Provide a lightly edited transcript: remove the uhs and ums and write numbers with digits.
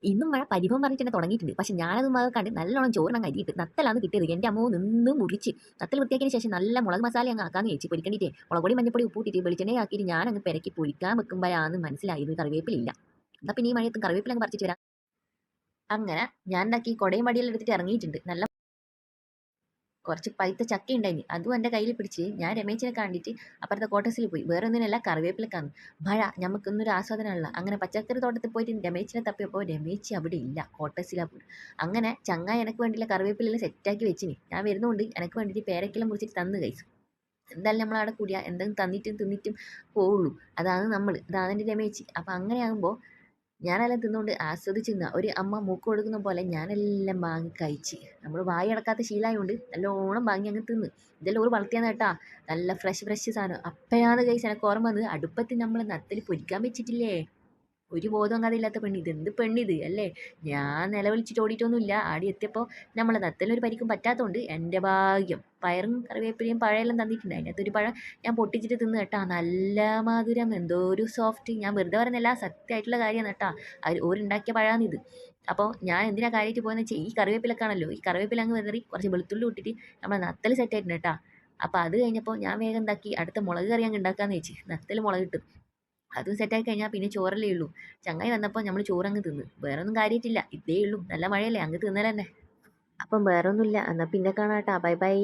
ഇന്നും മഴ പരിഭവം പറഞ്ഞിട്ട് തന്നെ തുടങ്ങിയിട്ടുണ്ട്. പക്ഷെ ഞാനതും കണ്ട് നല്ലോണം ചോറിനങ്ങ് അരിയിട്ട് നത്തലാണ് കിട്ടിയത്. എൻ്റെ അമ്മോ നിന്ന് മുറിച്ച് നത്തൽ വൃത്തിയാക്കിയതിന് ശേഷം നല്ല മുളക് മസാല അങ്ങ് ആക്കാന്ന് വെച്ച് പൊരിക്കണ്ടിട്ടേ മുളക് പൊടി മഞ്ഞപ്പൊടി ഉപ്പൂട്ടിട്ട് വെളിച്ചെണ്ണ ആക്കിയിട്ട് ഞാനങ്ങ് പെരക്കി പൊരിക്കാൻ വെക്കുമ്പോഴാണ് മനസ്സിലായത് കറിവേപ്പിലില്ല. എന്നാൽ പിന്നെ ഈ മഴയത്തും കറിവേപ്പില അങ്ങ് പറിച്ചിട്ട് വരാം. അങ്ങനെ ഞാൻ ഉണ്ടാക്കി കൊടയും വടിയെല്ലാം എടുത്തിട്ട് ഇറങ്ങിയിട്ടുണ്ട്. നല്ല കുറച്ച് പഴുത്ത ചക്ക ഉണ്ടായിന് അതും എൻ്റെ കയ്യിൽ പിടിച്ച് ഞാൻ രമേശിനെ കണ്ടിട്ട് അപ്പുറത്തെ കോട്ടേഴ്സിൽ പോയി. വേറെ ഒന്നിനല്ല കറിവേപ്പിലക്കാന്ന്. മഴ നമുക്കൊന്നൊരു ആസ്വാദനമല്ല. അങ്ങനെ പച്ചക്കറി തോട്ടത്തിൽ പോയിട്ട് രമേശിനെ തപ്പിയപ്പോൾ രമേശി അവിടെ ഇല്ല, കോട്ടേഴ്സിലാ പോയി. അങ്ങനെ ചങ്ങായി എനിക്ക് വേണ്ടിയുള്ള കറിവേപ്പിലെല്ലാം സെറ്റാക്കി വെച്ചിന്. ഞാൻ വരുന്നുണ്ട് എനിക്ക് വേണ്ടിയിട്ട് പേരക്കെല്ലാം മുറിച്ചിട്ട് തന്ന് കൈസ്. എന്തായാലും നമ്മളവിടെ കൂടിയ എന്തെങ്കിലും തന്നിട്ടും തിന്നിട്ടും പോവുള്ളൂ. അതാണ് നമ്മൾ, ഇതാണ് എൻ്റെ രമേശി. അപ്പം അങ്ങനെയാകുമ്പോൾ ഞാനെല്ലാം തിന്നുകൊണ്ട് ആസ്വദിച്ച് തിന്നുക. ഒരു അമ്മ മൂക്ക് കൊടുക്കുന്ന പോലെ ഞാനെല്ലാം വാങ്ങി കഴിച്ച്. നമ്മൾ വായി അടക്കാത്ത ശീലമായതുകൊണ്ട് നല്ലോണം വാങ്ങി അങ്ങ് തിന്ന്. ഇതെല്ലാം ഒരു വളർത്തിയാന്ന് കേട്ടാ, നല്ല ഫ്രഷ് ഫ്രഷ് സാധനം. അപ്പോഴാണ് കഴിച്ച് എനിക്ക് ഓർമ്മ വന്നത്, അടുപ്പത്ത് നമ്മൾ നത്തൽ പൊരിക്കാൻ വെച്ചിട്ടില്ലേ. ഒരു ബോധവും കഥയില്ലാത്ത പെണ്ണ്, ഇതെന്ത് പെണ്ണിത് അല്ലേ. ഞാൻ നിലവിളിച്ചിട്ട് ഓടിയിട്ടൊന്നുമില്ല. ആടി എത്തിയപ്പോൾ നമ്മളെ നത്തലിനൊരു പരിക്കും പറ്റാത്തതുകൊണ്ട് എൻ്റെ ഭാഗ്യം. പയറും കറിവേപ്പിലയും പഴമെല്ലാം തന്നിട്ടുണ്ട്. അതിനകത്തൊരു പഴം ഞാൻ പൊട്ടിച്ചിട്ട് തിന്ന് കേട്ടാ, നല്ല മധുരം, എന്തോ ഒരു സോഫ്റ്റ്. ഞാൻ വെറുതെ പറയുന്നില്ല, സത്യമായിട്ടുള്ള കാര്യമാണ് കേട്ടാ. അവർ ഓരുണ്ടാക്കിയ പഴമാണിത്. അപ്പോൾ ഞാൻ എന്തിനാ കാര്യമായിട്ട് പോകുന്നത് വെച്ചാൽ ഈ കറിവേപ്പിലൊക്കെയാണല്ലോ, ഈ കറിവേപ്പില അങ്ങ് വെതറി കുറച്ച് വെളുത്തുള്ളി ഇട്ടിട്ട് നമ്മളെ നത്തൽ സെറ്റ് ആയിട്ടുണ്ട് കേട്ടാ. അപ്പോൾ അത് കഴിഞ്ഞപ്പോൾ ഞാൻ വേഗം എന്താക്കി, അടുത്ത മുളക് കറി അങ്ങ് ഉണ്ടാക്കാമെന്ന് വെച്ച്. നത്തൽ മുളക് ഇട്ട് അതും സെറ്റായി കഴിഞ്ഞാൽ പിന്നെ ചോറല്ലേ ഉള്ളൂ. ചങ്ങായി വന്നപ്പോൾ നമ്മൾ ചോറങ്ങ് തിന്ന്. വേറെ ഒന്നും കാര്യമായിട്ടില്ല, ഇതേ ഉള്ളൂ. നല്ല മഴയല്ലേ, അങ്ങ് തിന്നലന്നെ. അപ്പം വേറെ ഒന്നുമില്ല, എന്നാൽ പിന്നെ കാണാം കേട്ടാ. Bye bye.